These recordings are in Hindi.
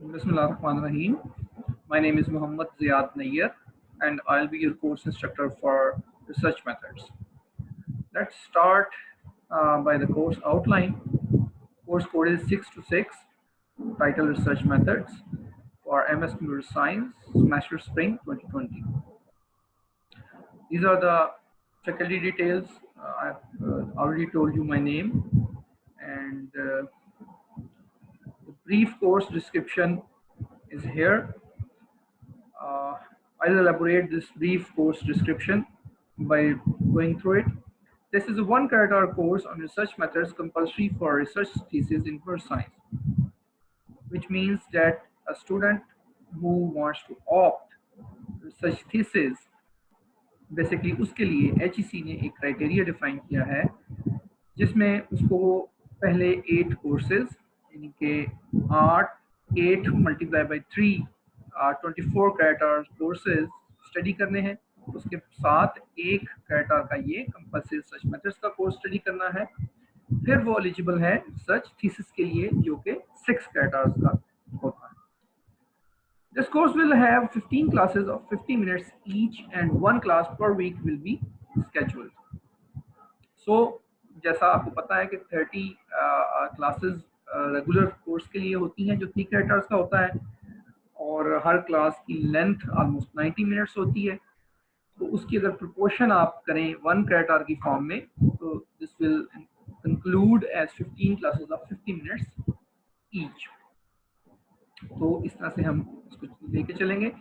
Bismillahirrahmanirrahim. My name is Muhammad Ziyad Nayyar and I'll be your course instructor for research methods. Let's start by the course outline. Course code is 626, title Research Methods for MS Computer Science, Semester Spring 2020. These are the faculty details. I've already told you my name and the brief course description is here. I'll elaborate this brief course description by going through it. This is a 1-credit course on research methods compulsory for research thesis in computer science, which means that a student who wants to opt research thesis, basically उसके लिए HEC ने एक क्राइटेरिया डिफाइन किया है जिसमें उसको पहले 8 कोर्सेज यानी कि 8 multiply by 3 24 credit hour courses study करने हैं। उसके साथ 1 क्रेडिट आवर का ये कंपल्सरी रिसर्च मेथड्स का कोर्स स्टडी करना है। फिर वो एलिजिबल है रिसर्च थीसिस के लिए जो कि 6 क्रेडिट आवर्स का होता है। This course will have 15 classes of 50 minutes each and 1 class per week will be scheduled. So जैसा आपको पता है कि 30 क्लासेस रेगुलर कोर्स के लिए होती हैं जो 3 क्रेडिट आवर्स का होता है और हर क्लास की लेंथ ऑलमोस्ट 90 मिनट्स होती है। तो उसकी अगर प्रोपोर्शन आप करें 1 क्रेडिट आवर की फॉर्म में तो this will conclude as 15 classes of 50 minutes each. तो इस तरह से हम इसको लेके चलेंगे।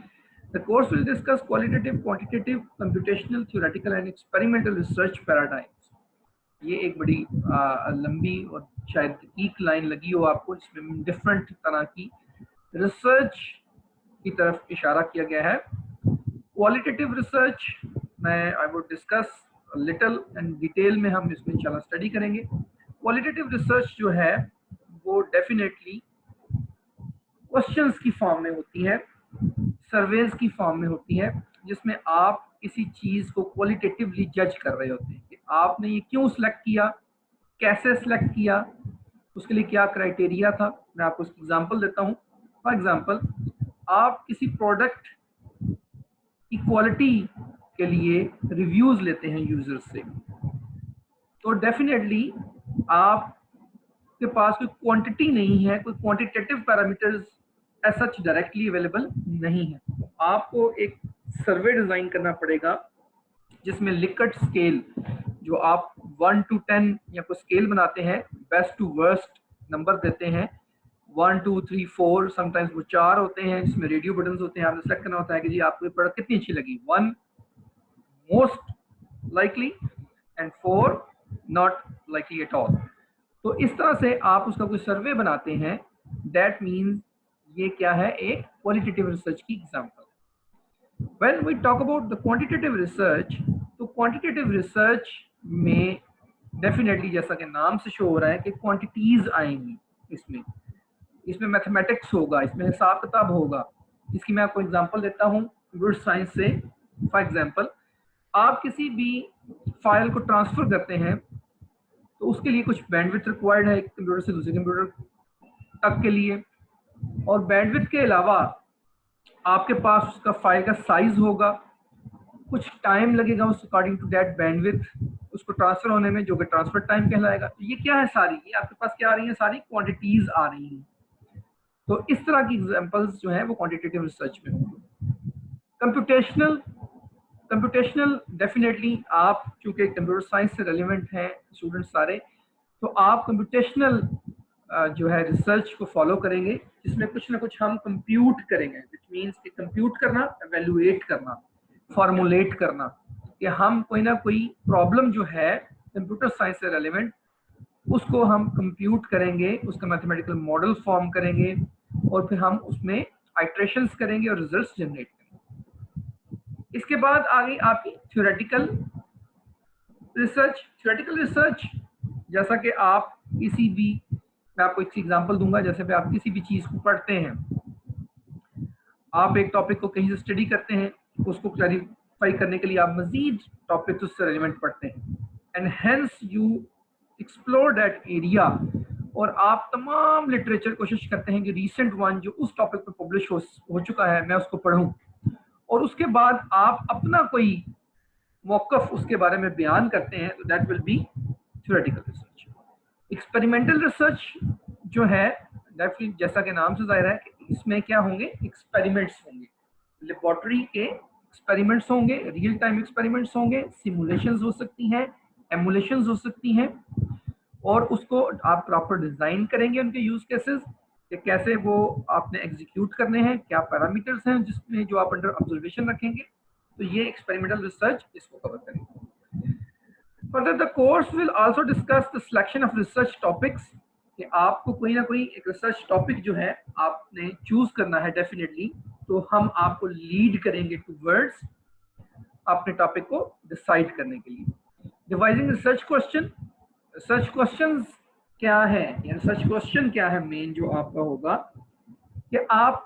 The course will discuss qualitative, quantitative, computational, theoretical and experimental research paradigms. ये एक बड़ी लंबी और शायद दकीक लाइन लगी हो आपको जिसमें डिफरेंट तरह की रिसर्च की तरफ इशारा किया गया है। क्वालिटेटिव रिसर्च मैं I would discuss little and detail में हम इसमें इंशाल्लाह स्टडी करेंगे। क्वालिटेटिव रिसर्च जो है वो डेफिनेटली क्वेश्चंस की फॉर्म में होती है, सर्वेज की फॉर्म में होती है, जिसमें आप किसी चीज़ को क्वालिटेटिवली जज कर रहे होते हैं कि आपने ये क्यों सिलेक्ट किया, कैसे सिलेक्ट किया, उसके लिए क्या क्राइटेरिया था। मैं आपको उसकी एग्जांपल देता हूँ। फॉर एग्जांपल आप किसी प्रोडक्ट की क्वालिटी के लिए रिव्यूज़ लेते हैं यूज़र से, तो डेफिनेटली आपके पास कोई क्वांटिटी नहीं है, कोई quantitative parameters as such directly available नहीं है। तो आपको एक सर्वे डिज़ाइन करना पड़ेगा जिसमें लिकट स्केल जो आप 1 to 10 या कोई स्केल बनाते हैं, बेस्ट टू वर्स्ट नंबर देते हैं 1 2 3 4, समटाइम्स वो 4 होते हैं जिसमें रेडियो बटन्स होते हैं। आपने सेलेक्ट करना होता है कि जी आपको ये प्रोडक्ट कितनी अच्छी लगी, 1 most likely and 4 not likely at all. तो इस तरह से आप उसका कोई सर्वे बनाते हैं। दैट मीन्स ये क्या है, एक क्वालिटेटिव रिसर्च की example. When we talk about the quantitative research, तो quantitative research में डेफिनेटली जैसा कि नाम से शो हो रहा है कि क्वांटिटीज आएंगी, इसमें मैथमेटिक्स होगा, इसमें हिसाब किताब होगा। इसकी मैं आपको एग्जांपल देता हूँ कंप्यूटर साइंस से। फॉर एग्जांपल आप किसी भी फाइल को ट्रांसफर करते हैं तो उसके लिए कुछ बैंडविड्थ रिक्वायर्ड है एक कंप्यूटर से दूसरे कंप्यूटर तक के लिए, और बैंडविड्थ के अलावा आपके पास उसका फाइल का साइज होगा, कुछ टाइम लगेगा उस अकॉर्डिंग टू दैट बैंडविड्थ उसको ट्रांसफर होने में, जो कि ट्रांसफर टाइम कहलाएगा। तो ये क्या है, सारी ये आपके पास क्या आ रही है, सारी क्वांटिटीज आ रही हैं। तो इस तरह की एग्जांपल्स जो है वो क्वांटिटेटिव रिसर्च में होंगे। कंप्यूटेशनल डेफिनेटली आप चूंकि कंप्यूटर साइंस से रेलिवेंट हैं स्टूडेंट्स सारे, तो आप कंप्यूटेशनल जो है रिसर्च को फॉलो करेंगे जिसमें कुछ ना कुछ हम कंप्यूट करेंगे, विच मीन्स कि कंप्यूट करना, एवेल्युएट करना, फॉर्मुलेट करना, कि हम कोई ना कोई प्रॉब्लम जो है कंप्यूटर साइंस से रेलिवेंट उसको हम कंप्यूट करेंगे, उसका मैथमेटिकल मॉडल फॉर्म करेंगे और फिर हम उसमें आइट्रेशंस करेंगे और रिजल्ट्स जनरेट करेंगे। इसके बाद आ गई आपकी थ्योरेटिकल रिसर्च। जैसा कि आप किसी भी, मैं आपको एक एग्जांपल दूंगा, जैसे भी आप किसी भी चीज़ को पढ़ते हैं, आप एक टॉपिक को कहीं से स्टडी करते हैं, उसको क्लैरिफाई करने के लिए आप मजीद टॉपिक उससे रेलिवेंट पढ़ते हैं, and hence you explore that area और आप तमाम लिटरेचर कोशिश करते हैं कि रीसेंट वन जो उस टॉपिक पे पब्लिश हो चुका है मैं उसको पढूं, और उसके बाद आप अपना कोई मौकफ उसके बारे में बयान करते हैं, तो that will be theoretical research. Experimental research जो है डेफिनेटली जैसा कि नाम से जाहिर है कि इसमें क्या होंगे, एक्सपेरिमेंट्स होंगे, लेबोरेटरी के एक्सपेरिमेंट्स होंगे, रियल टाइम एक्सपेरिमेंट्स होंगे, सिमुलेशंस हो सकती हैं, एमुलेशंस हो सकती हैं, और उसको आप प्रॉपर डिजाइन करेंगे उनके यूज केसेस कि कैसे वो आपने एग्जीक्यूट करने हैं, क्या पैरामीटर्स हैं जिसमें जो आप अंडर ऑब्जर्वेशन रखेंगे। तो ये एक्सपेरिमेंटल रिसर्च इसको कवर करेंगे। Further the course will also discuss the selection of research topics, कि आपको कोई ना कोई एक रिसर्च टॉपिक जो है आपने चूज करना है डेफिनेटली, तो हम आपको लीड करेंगे टूवर्ड्स अपने टॉपिक को डिसाइड करने के लिए। Devising research question, research questions क्या है, या रिसर्च क्वेश्चन क्या है मेन जो आपका होगा कि आप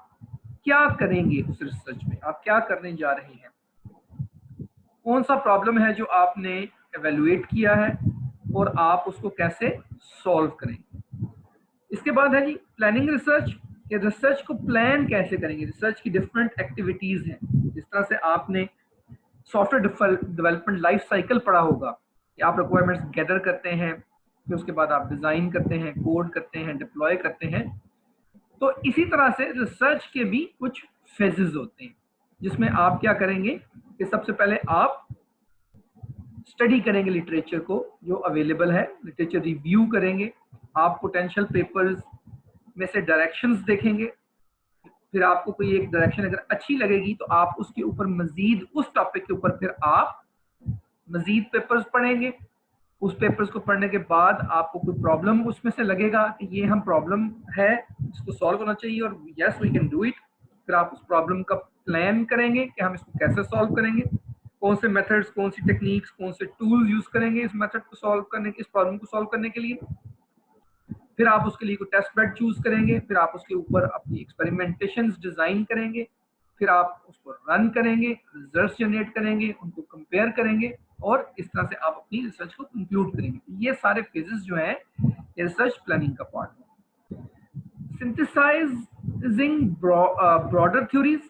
क्या करेंगे उस रिसर्च में, आप क्या करने जा रहे हैं, कौन सा प्रॉब्लम है जो आपने एवेलुएट किया है और आप उसको कैसे सॉल्व करेंगे। इसके बाद है जी प्लानिंग रिसर्च, कि रिसर्च को प्लान कैसे करेंगे। रिसर्च की डिफरेंट एक्टिविटीज हैं, जिस तरह से आपने सॉफ्टवेयर डेवलपमेंट लाइफ साइकिल पढ़ा होगा कि आप रिक्वायरमेंट्स गैदर करते हैं, फिर उसके बाद आप डिजाइन करते हैं, कोड करते हैं, डिप्लॉय करते हैं। तो इसी तरह से रिसर्च के भी कुछ फेजेस होते हैं, जिसमें आप क्या करेंगे कि सबसे पहले आप स्टडी करेंगे लिटरेचर को जो अवेलेबल है, लिटरेचर रिव्यू करेंगे, आप पोटेंशियल पेपर्स में से डायरेक्शंस देखेंगे, फिर आपको कोई एक डायरेक्शन अगर अच्छी लगेगी तो आप उसके ऊपर मजीद उस टॉपिक के ऊपर फिर आप मजीद पेपर्स पढ़ेंगे। उस पेपर्स को पढ़ने के बाद आपको कोई प्रॉब्लम उसमें से लगेगा कि ये हम प्रॉब्लम है इसको सॉल्व होना चाहिए और yes we can do it, फिर आप उस प्रॉब्लम का प्लान करेंगे कि हम इसको कैसे सॉल्व करेंगे, कौन से मेथड्स, कौन सी टेक्निक्स, कौन से टूल्स यूज करेंगे इस मेथड को सॉल्व करने के, इस प्रॉब्लम को सॉल्व करने के लिए। फिर आप उसके लिए कोई टेस्ट बेड चूज करेंगे, फिर आप उसके ऊपर अपनी एक्सपेरिमेंटेशंस डिजाइन करेंगे, फिर आप उसको रन करेंगे, रिजल्ट्स जनरेट करेंगे, उनको कंपेयर करेंगे, और इस तरह से आप अपनी रिसर्च को कंक्लूड करेंगे। ये सारे फेजेस जो हैं ये रिसर्च प्लानिंग का पार्ट है। सिंथेसाइजिंग ब्रॉडर थ्योरीज,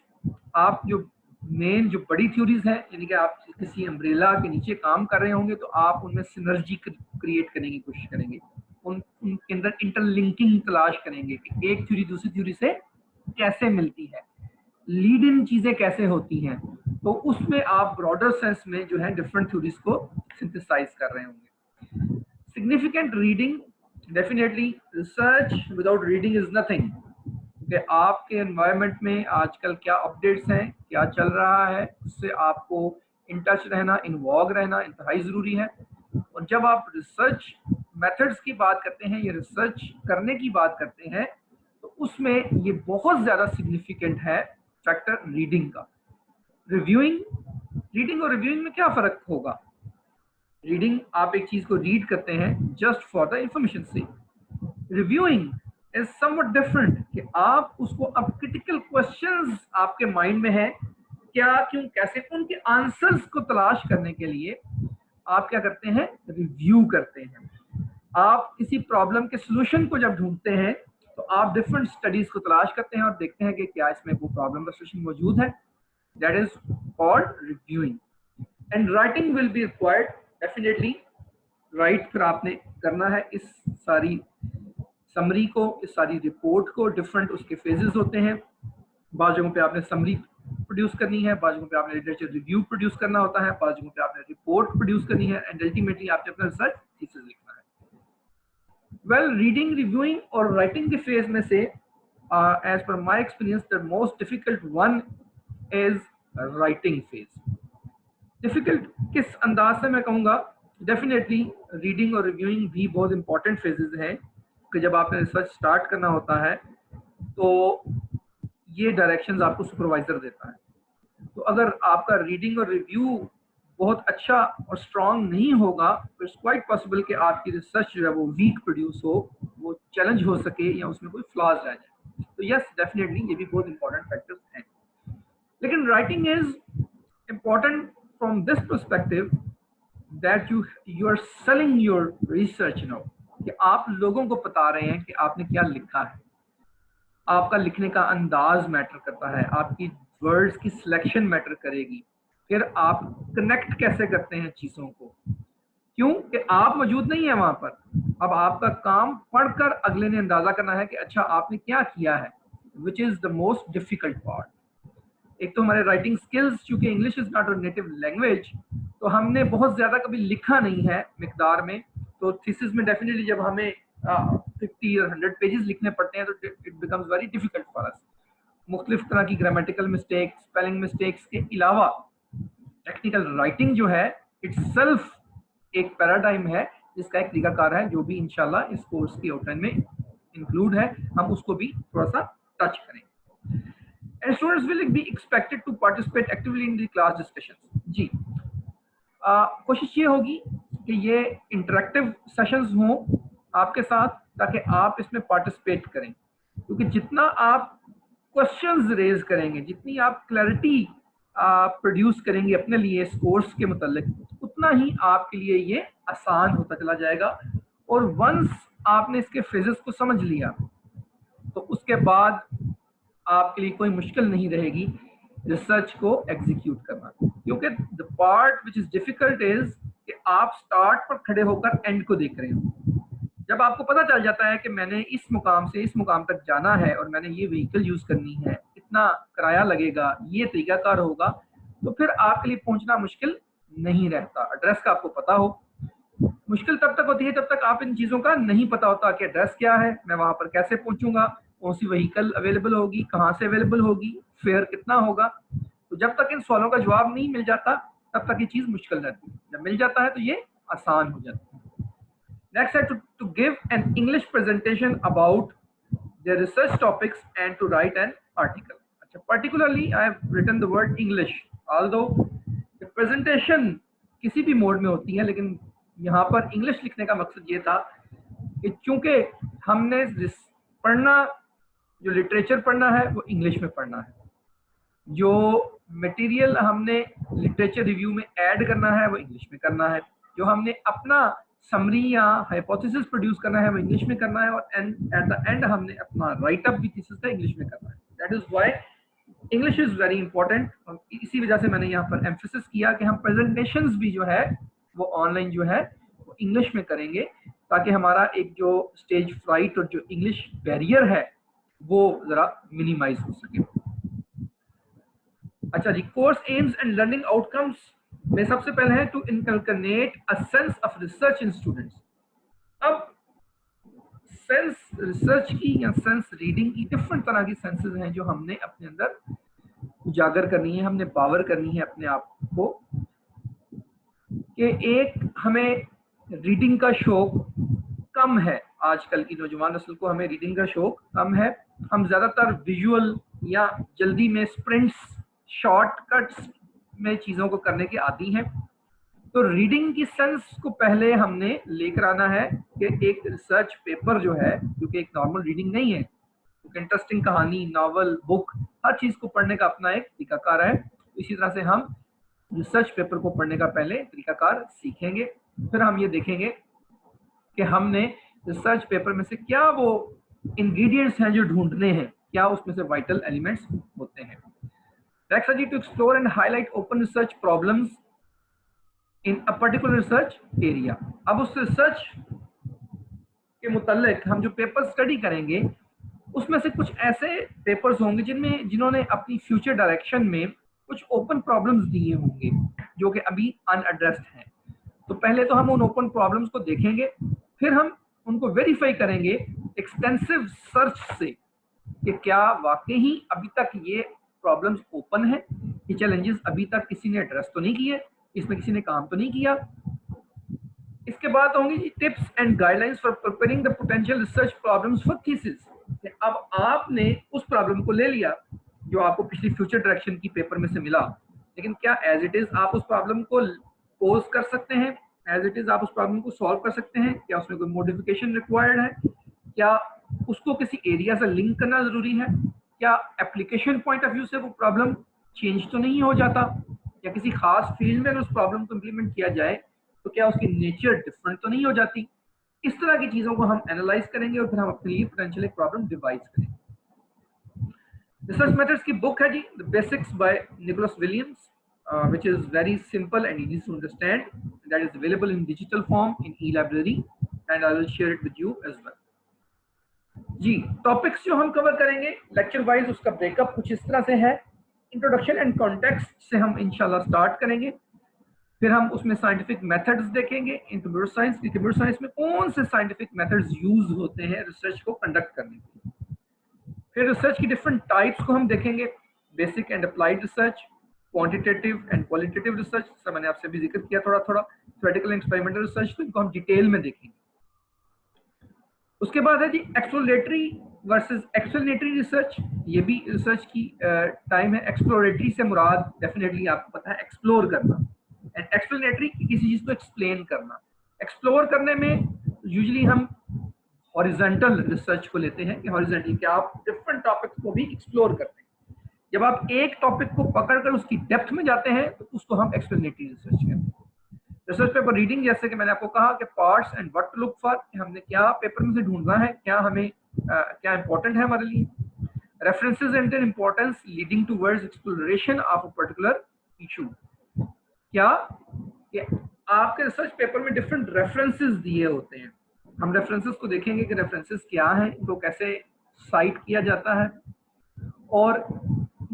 आप जो मेन जो बड़ी थ्योरीज हैं, यानी कि आप किसी अम्ब्रेला के नीचे काम कर रहे होंगे तो आप उनमें सिनर्जी क्रिएट करने की कोशिश करेंगे, उनके अंदर इंटरलिंकिंग तलाश करेंगे कि एक थ्योरी दूसरी थ्योरी से कैसे मिलती है, लीड इन चीजें कैसे होती हैं। तो उसमें आप ब्रॉडर सेंस में जो है डिफरेंट थ्योरीज को सिंथेसाइज कर रहे होंगे। Significant reading, definitely research without reading is nothing, कि आपके एनवायरनमेंट में आजकल क्या अपडेट्स हैं, क्या चल रहा है, उससे आपको इन टच रहना, इन्वॉल्व रहना इंतहाई ज़रूरी है। और जब आप रिसर्च मेथड्स की बात करते हैं या रिसर्च करने की बात करते हैं, तो उसमें ये बहुत ज़्यादा सिग्निफिकेंट है फैक्टर रीडिंग का। रिव्यूइंग, रीडिंग और रिव्यूइंग में क्या फ़र्क होगा। रीडिंग, आप एक चीज़ को रीड करते हैं जस्ट फॉर द इंफॉर्मेशन से। रिव्यूइंग इज समवट डिफरेंट, कि आप उसको, अब क्रिटिकल क्वेश्चंस आपके माइंड में है, क्या, क्यों, कैसे, उनके आंसर्स को तलाश करने के लिए आप क्या करते हैं, रिव्यू करते हैं। आप किसी प्रॉब्लम के सॉल्यूशन को जब ढूंढते हैं तो आप डिफरेंट स्टडीज को तलाश करते हैं और देखते हैं कि क्या इसमें वो प्रॉब्लम का सॉल्यूशन मौजूद है। That is called reviewing. And writing will be required, definitely right फिर आपने करना है इस सारी समरी को, इस सारी रिपोर्ट को। डिफरेंट उसके फेजेस होते हैं, बाज़ जगहों पे आपने समरी प्रोड्यूस करनी है, बाज़ जगहों पे आपने लिटरेचर रिव्यू प्रोड्यूस करना होता है, बाज़ जगहों पे आपने रिपोर्ट प्रोड्यूस करनी है, एंड अल्टीमेटली आपने अपना रिसर्च थीसिस लिखना है। वेल, रीडिंग, रिव्यूइंग और राइटिंग के फेज में से as per my experience the most difficult one is writing phase. Difficult किस अंदाज से मैं कहूँगा, डेफिनेटली रीडिंग और रिव्यूइंग भी बहुत इंपॉर्टेंट फेजेस हैं, कि जब आपने रिसर्च स्टार्ट करना होता है तो ये डायरेक्शंस आपको सुपरवाइजर देता है। तो अगर आपका रीडिंग और रिव्यू बहुत अच्छा और स्ट्रांग नहीं होगा तो इट्स क्वाइट पॉसिबल कि आपकी रिसर्च जो है वो वीक प्रोड्यूस हो, वो चैलेंज हो सके या उसमें कोई फ्लॉज रह जाए। तो यस, डेफिनेटली ये भी बहुत इंपॉर्टेंट फैक्टर्स हैं। लेकिन writing is important from this perspective that you are selling your research now, कि आप लोगों को बता रहे हैं कि आपने क्या लिखा है। आपका लिखने का अंदाज मैटर करता है, आपकी वर्ड्स की सिलेक्शन मैटर करेगी। फिर आप कनेक्ट कैसे करते हैं चीज़ों को, क्यों कि आप मौजूद नहीं है वहां पर। अब आपका काम पढ़कर अगले ने अंदाजा करना है कि अच्छा आपने क्या किया है, which is the most difficult part. एक तो हमारे राइटिंग स्किल्स, चूंकि English is not a native language, तो हमने बहुत ज्यादा कभी लिखा नहीं है मिकदार में। तो थीसिस में डेफिनेटली जब हमें 50 और 100 पेजेस लिखने पड़ते हैं तो it becomes very difficult for us. मुख्तलिफ तरह की ग्रामेटिकल मिस्टेक्स, स्पेलिंग मिस्टेक्स के अलावा टेक्निकल राइटिंग जो है इट्सेल्फ एक पैराडाइम है, जिसका एक तरीकाकार है जो भी इंशाल्लाह इस कोर्स की आउटलाइन में इंक्लूड है, हम उसको भी थोड़ा सा टच करेंगे। And students will be expected to participate actively in the class discussions। जी, कोशिश ये होगी कि ये इंटरेक्टिव सेशंस हों आपके साथ, ताकि आप इसमें पार्टिसिपेट करें, क्योंकि जितना आप क्वेश्चंस रेज करेंगे, जितनी आप क्लैरिटी प्रोड्यूस करेंगे अपने लिए इस कोर्स के मुतालिक, उतना ही आपके लिए ये आसान होता चला जाएगा। और वंस आपने इसके फेजेस को समझ लिया तो उसके बाद आपके लिए कोई मुश्किल नहीं रहेगी रिसर्च को एग्जीक्यूट करना, क्योंकि the part which is difficult is कि आप स्टार्ट पर खड़े होकर एंड को देख रहे हो। जब आपको पता चल जाता है कि मैंने इस मुकाम से इस मुकाम तक जाना है और मैंने ये व्हीकल यूज करनी है, इतना किराया लगेगा, ये तरीकाकार होगा, तो फिर आपके लिए पहुंचना मुश्किल नहीं रहता। एड्रेस का आपको पता हो, मुश्किल तब तक होती है जब तक आप इन चीज़ों का नहीं पता होता कि एड्रेस क्या है, मैं वहां पर कैसे पहुंचूंगा, कौन सी व्हीकल अवेलेबल होगी, कहाँ से अवेलेबल होगी, फेयर कितना होगा। तो जब तक इन सवालों का जवाब नहीं मिल जाता तब तक ये चीज़ मुश्किल रहती है, जब मिल जाता है तो ये आसान हो जाती है। नेक्स्ट है to give an English presentation about their research topics and to write an article। अच्छा, particularly I have written the word English, although the presentation किसी भी मोड में होती है, लेकिन यहाँ पर इंग्लिश लिखने का मकसद ये था कि चूंकि हमने पढ़ना, जो लिटरेचर पढ़ना है वो इंग्लिश में पढ़ना है, जो मटेरियल हमने लिटरेचर रिव्यू में ऐड करना है वो इंग्लिश में करना है, जो हमने अपना समरी या हाइपोथेसिस प्रोड्यूस करना है वो इंग्लिश में करना है, और एट द एंड हमने अपना राइट अप भी थीसिस का इंग्लिश में करना है। That is why English is very important. और इसी वजह से मैंने यहाँ पर एम्फेसिस किया कि हम प्रेजेंटेशंस भी जो है वो ऑनलाइन जो है वो इंग्लिश में करेंगे, ताकि हमारा एक जो स्टेज फ्राइट और जो इंग्लिश बैरियर है वो जरा मिनिमाइज हो सके। अच्छा जी, course aims and learning outcomes में सबसे पहले है to inculcate a sense of research in students. अब सेंस रिसर्च की या सेंस रीडिंग की डिफरेंट तरह की सेंसेस हैं जो हमने अपने अंदर उजागर करनी है, हमने पावर करनी है अपने आप को, कि एक हमें रीडिंग का शौक कम है, आजकल की नौजवान नस्ल को हमें रीडिंग का शौक कम है। हम ज्यादातर विजुअल या जल्दी में स्प्रिंट्स, शॉर्टकट्स में चीजों को करने के आदी हैं। तो रीडिंग की सेंस को पहले हमने लेकर आना है कि एक रिसर्च पेपर जो है, क्योंकि एक नॉर्मल रीडिंग नहीं है, एक इंटरेस्टिंग कहानी, नॉवल, बुक, हर चीज को पढ़ने का अपना एक तरीकाकार है। इसी तरह से हम रिसर्च पेपर को पढ़ने का पहले तरीकाकार सीखेंगे, फिर हम ये देखेंगे कि हमने रिसर्च पेपर में से क्या वो इंग्रेडिएंट्स हैं जो ढूंढने हैं, क्या उसमें से वाइटल एलिमेंट्स होते हैं। नेक्स्ट है जी, to explore and highlight open research problems in a particular research area. अब उस रिसर्च के मुतालिक हम जो पेपर स्टडी करेंगे उसमें से कुछ ऐसे पेपर्स होंगे जिन्होंने अपनी फ्यूचर डायरेक्शन में कुछ ओपन प्रॉब्लम्स दिए होंगे जो कि अभी अनएड्रेस्ड हैं। तो पहले तो हम उन ओपन प्रॉब्लम्स को देखेंगे, फिर हम उनको वेरीफाई करेंगे एक्सटेंसिव सर्च से कि क्या वाकई ही अभी तक ये प्रॉब्लम्स ओपन है, ये चैलेंजेस अभी तक किसी ने एड्रेस तो नहीं किए, इसमें किसी ने काम तो नहीं किया। इसके बाद होंगी tips and guidelines for preparing the potential research problems for thesis. अब आपने उस प्रॉब्लम को ले लिया जो आपको पिछली फ्यूचर डायरेक्शन की पेपर में से मिला, लेकिन क्या एज इट इज आप उस प्रॉब्लम को पोज कर सकते हैं, एज इट इज आप उस प्रॉब्लम को सॉल्व कर सकते हैं, क्या उसमें कोई मॉडिफिकेशन रिक्वायर्ड है, क्या उसको किसी एरिया से लिंक करना जरूरी है, क्या एप्लीकेशन पॉइंट ऑफ व्यू से वो प्रॉब्लम चेंज तो नहीं हो जाता, या किसी खास फील्ड में उस प्रॉब्लम को इम्प्लीमेंट किया जाए तो क्या उसकी नेचर डिफरेंट तो नहीं हो जाती। इस तरह की चीजों को हम एनालाइज करेंगे और फिर हम अपने लिए पोटेंशियल एक प्रॉब्लम डिवाइस करेंगे। रिसर्च मेथड्स की बुक है जी the basics by Nicholas Williams, which is very simple and easy to understand. That is available in digital form in e-library and I will share it with you as well. जी, टॉपिक्स जो हम कवर करेंगे लेक्चर वाइज उसका ब्रेकअप कुछ इस तरह से है। इंट्रोडक्शन एंड कॉन्टेक्स्ट से हम इंशाल्लाह स्टार्ट करेंगे, फिर हम उसमें साइंटिफिक मेथड्स देखेंगे इन कंप्यूटर साइंस की। कंप्यूटर साइंस में कौन से साइंटिफिक मेथड्स यूज होते हैं रिसर्च को कंडक्ट करने के लिए। फिर रिसर्च की डिफरेंट टाइप्स को हम देखेंगे, basic and applied research, quantitative and qualitative research, सब मैंने आपसे भी जिक्र किया थोड़ा थोड़ा, थ्योरेटिकल एंड एक्सपेरिमेंटल रिसर्च, तो इनको हम डिटेल में देखेंगे। उसके बाद है जी एक्सप्लोरेटरी वर्सेस एक्सप्लेनेटरी रिसर्च। ये भी रिसर्च की टाइम है। एक्सप्लोरेटरी से मुराद डेफिनेटली आपको पता है एक्सप्लोर करना, एंड एक्सप्लेनेटरी किसी चीज को एक्सप्लेन करना। एक्सप्लोर करने में यूजुअली हम हॉरिजॉन्टल रिसर्च को लेते हैं कि हॉरिजॉन्टली क्या आप डिफरेंट टॉपिक्स को भी एक्सप्लोर करते हैं। जब आप एक टॉपिक को पकड़कर उसकी डेप्थ में जाते हैं तो उसको हम एक्सप्लेनेटरी रिसर्च कहते हैं। रिसर्च पेपर रीडिंग, जैसे कि मैंने आपको कहा कि parts and what to look for, हमने क्या पेपर में से ढूंढना है, क्या हमें क्या इंपॉर्टेंट है हमारे लिए। References and their importance leading towards exploration of a particular issue. क्या आपके रिसर्च पेपर में डिफरेंट रेफरेंसेस दिए होते हैं, हम रेफरेंसेस को देखेंगे कि रेफरेंसेस क्या हैं, इनको कैसे साइट किया जाता है, और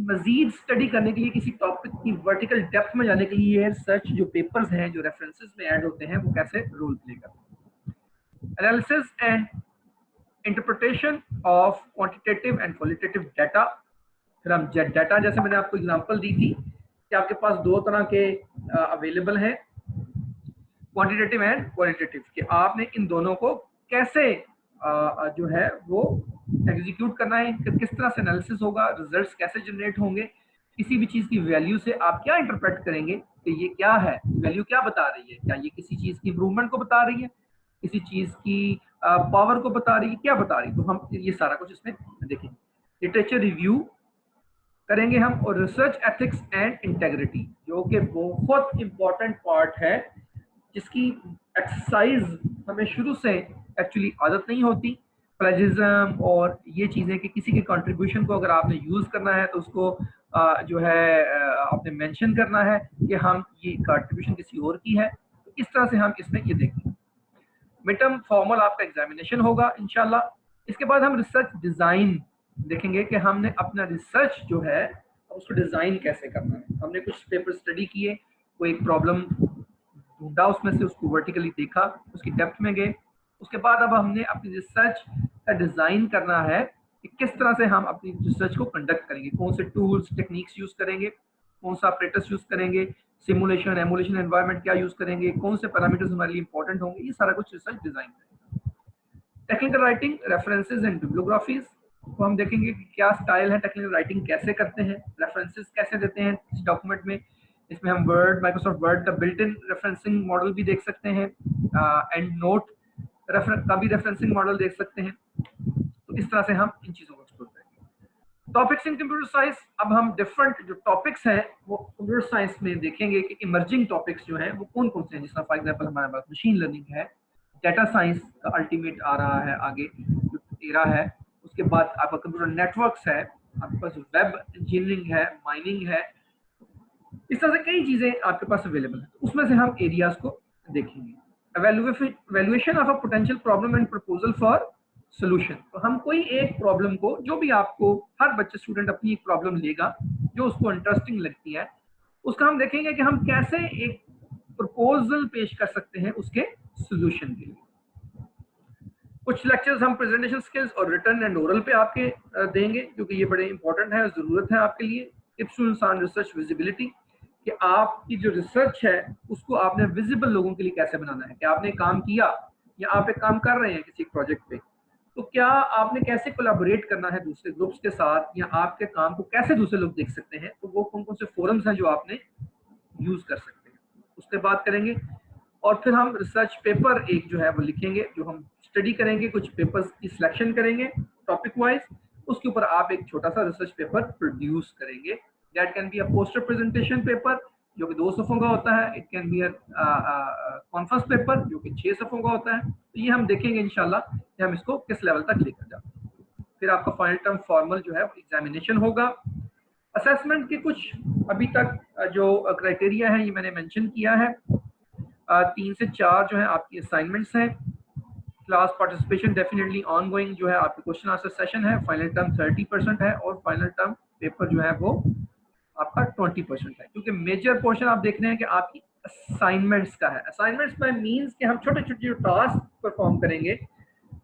मजीद स्टडी करने के लिए किसी टॉपिक की वर्टिकल डेप्थ में जाने के लिए रिसर्च जो पेपर्स हैं जो रेफरेंसेस में ऐड होते हैं वो कैसे रोल प्ले करते हैं। Analysis and interpretation of quantitative and qualitative data. फिर हम डाटा, जैसे मैंने आपको एग्जांपल दी थी कि आपके पास दो तरह के अवेलेबल हैं, क्वांटिटेटिव एंड क्वालिटेटिव, कि आपने इन दोनों को कैसे जो है वो एग्जीक्यूट करना है, किस तरह से एनालिसिस होगा, रिजल्ट्स कैसे जनरेट होंगे, किसी भी चीज की वैल्यू से आप क्या इंटरप्रेट करेंगे कि ये क्या है, वैल्यू क्या बता रही है, क्या ये किसी चीज की इंप्रूवमेंट को बता रही है, किसी चीज की पावर को बता रही है, क्या बता रही है। तो हम ये सारा कुछ इसमें देखेंगे। लिटरेचर रिव्यू करेंगे हम, और रिसर्च एथिक्स एंड इंटेग्रिटी, जो कि बहुत इंपॉर्टेंट पार्ट है, जिसकी एक्सरसाइज हमें शुरू से एक्चुअली आदत नहीं होती। प्लेजिज्म और ये चीज़ें कि किसी के कंट्रीब्यूशन को अगर आपने यूज़ करना है तो उसको जो है आपने मेंशन करना है कि हम ये कंट्रीब्यूशन किसी और की है। तो इस तरह से हम इसमें ये देखेंगे। मिड टर्म फॉर्मल आपका एग्जामिनेशन होगा इंशाल्लाह। इसके बाद हम रिसर्च डिज़ाइन देखेंगे कि हमने अपना रिसर्च जो है उसको डिज़ाइन कैसे करना है। हमने कुछ पेपर स्टडी किए, कोई एक प्रॉब्लम ढूंढा, उसमें से उसको वर्टिकली देखा, उसकी डेप्थ में गए। उसके बाद अब हमने अपनी रिसर्च का डिज़ाइन करना है कि किस तरह से हम अपनी रिसर्च को कंडक्ट करेंगे, कौन से टूल्स टेक्निक्स यूज़ करेंगे, कौन सा ऑपरेटर्स यूज़ करेंगे, सिमुलेशन एमुलेशन एनवायरनमेंट क्या यूज़ करेंगे, कौन से पैरामीटर्स हमारे लिए इंपॉर्टेंट होंगे, ये सारा कुछ रिसर्च डिज़ाइन करेंगे। Technical writing, references and bibliographies को हम देखेंगे कि क्या स्टाइल है, टेक्निकल राइटिंग कैसे करते हैं, रेफरेंसेस कैसे देते हैं इस डॉक्यूमेंट में। इसमें हम वर्ड, माइक्रोसॉफ्ट वर्ड का बिल्ट इन रेफरेंसिंग मॉडल भी देख सकते हैं, एंड नोट का भी रेफरेंसिंग मॉडल देख सकते हैं। तो इस तरह से हम इन चीज़ों को एक्सप्लोर करेंगे। टॉपिक्स इन कंप्यूटर साइंस, अब हम डिफरेंट जो टॉपिक्स हैं वो कंप्यूटर साइंस में देखेंगे कि इमर्जिंग टॉपिक्स जो हैं वो कौन कौन से हैं। जिसका फॉर एग्जाम्पल हमारे पास मशीन लर्निंग है, डाटा साइंस का अल्टीमेट आ रहा है आगे जो तेरा है, उसके बाद आपका कंप्यूटर नेटवर्क्स है, आपके पास वेब इंजीनियरिंग है, माइनिंग है, इस तरह से कई चीजें आपके पास अवेलेबल है। उसमें से हम एरियाज को देखेंगे। Evaluation of a potential problem and proposal for solution. तो हम कोई एक प्रॉब्लम को, जो भी आपको, हर बच्चे स्टूडेंट अपनी एक प्रॉब्लम लेगा जो उसको इंटरेस्टिंग लगती है, उसका हम देखेंगे कि हम कैसे एक प्रपोजल पेश कर सकते हैं उसके सोल्यूशन के लिए। कुछ लेक्चर्स हम प्रेजेंटेशन स्किल्स और रिटर्न एंड ओरल पे आपके देंगे, क्योंकि ये बड़े इंपॉर्टेंट है, ज़रूरत है आपके लिए। टिप्स टू इंसान रिसर्च विजिबिलिटी, कि आपकी जो रिसर्च है उसको आपने विजिबल लोगों के लिए कैसे बनाना है, कि आपने काम किया या आप एक काम कर रहे हैं किसी प्रोजेक्ट पे, तो क्या आपने कैसे कोलैबोरेट करना है दूसरे ग्रुप्स के साथ, या आपके काम को कैसे दूसरे लोग देख सकते हैं, तो वो कौन कौन से फोरम्स हैं जो आपने यूज कर सकते हैं, उसके बात करेंगे। और फिर हम रिसर्च पेपर एक जो है वो लिखेंगे, जो हम स्टडी करेंगे, कुछ पेपर्स की सिलेक्शन करेंगे टॉपिक वाइज, उसके ऊपर आप एक छोटा सा रिसर्च पेपर प्रोड्यूस करेंगे। That can be a poster presentation paper, जो कि 2 सफ़ों का होता है, it can be a conference paper जो कि 6 सफ़ों का होता है। तो ये हम देखेंगे इंशाल्लाह कि हम इसको किस लेवल तक लेकर जाते हैं। फिर आपका फाइनल टर्म फॉर्मल जो है एग्जामिनेशन होगा। असेसमेंट के कुछ अभी तक जो क्राइटेरिया है ये मैंने मेंशन किया है। 3 से 4 जो है आपकी असाइनमेंट्स हैं। Class participation definitely on going जो है आपके क्वेश्चन आंसर सेशन है। फाइनल टर्म 30% है और फाइनल टर्म पेपर जो है वो आपका 20% है, क्योंकि मेजर पोर्शन आप देख रहे हैं कि आपकी असाइनमेंट्स का है। असाइनमेंट्स बाय मींस कि हम छोटे छोटे जो टास्क परफॉर्म करेंगे,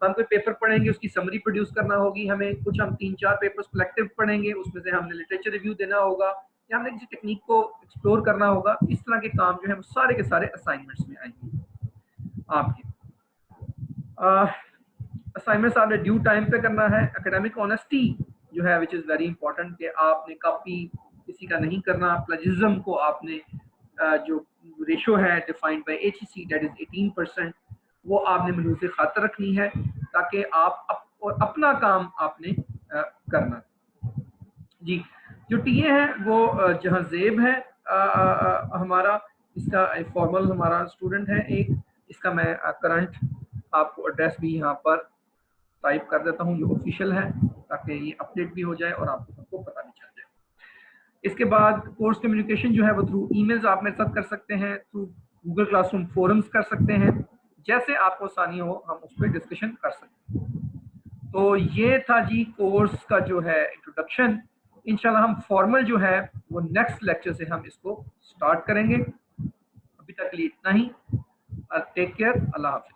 हम कोई पेपर पढ़ेंगे उसकी समरी प्रोड्यूस करना होगी हमें, कुछ हम 3-4 पेपर्स कलेक्टिव पढ़ेंगे, उसमें से हमने लिटरेचर रिव्यू देना होगा या हमने किसी टेक्निक को एक्सप्लोर करना होगा। इस तरह के काम जो है वो सारे के सारे असाइनमेंट्स में आएंगे आपके। असाइनमेंट्स आपने ड्यू टाइम पे करना है। एकेडमिक ऑनेस्टी जो है विच इज़ वेरी इंपॉर्टेंट कि आपने कॉपी किसी का नहीं करना। प्लेजिज्म को आपने जो रेशो है defined by HEC that is 18%, वो आपने मलूज़ खातर रखनी है ताकि आप और अपना काम आपने करना। जी, जो टीए है वो जहाँ ज़ेब है हमारा, इसका फॉर्मल हमारा स्टूडेंट है एक। इसका मैं करंट आपको एड्रेस भी यहाँ पर टाइप कर देता हूँ, जो ऑफिशियल है, ताकि ये अपडेट भी हो जाए और आपको सबको पता भी चल जाए। इसके बाद कोर्स कम्युनिकेशन जो है वो थ्रू ईमेल्स आप मेरे साथ कर सकते हैं, थ्रू गूगल क्लासरूम फोरम्स कर सकते हैं, जैसे आपको आसानी हो हम उस पर डिस्कशन कर सकते हैं। तो ये था जी कोर्स का जो है इंट्रोडक्शन। इंशाल्लाह हम फॉर्मल जो है वो नेक्स्ट लेक्चर से हम इसको स्टार्ट करेंगे। अभी तक के लिए इतना ही। टेक केयर, अल्लाह हाफिज।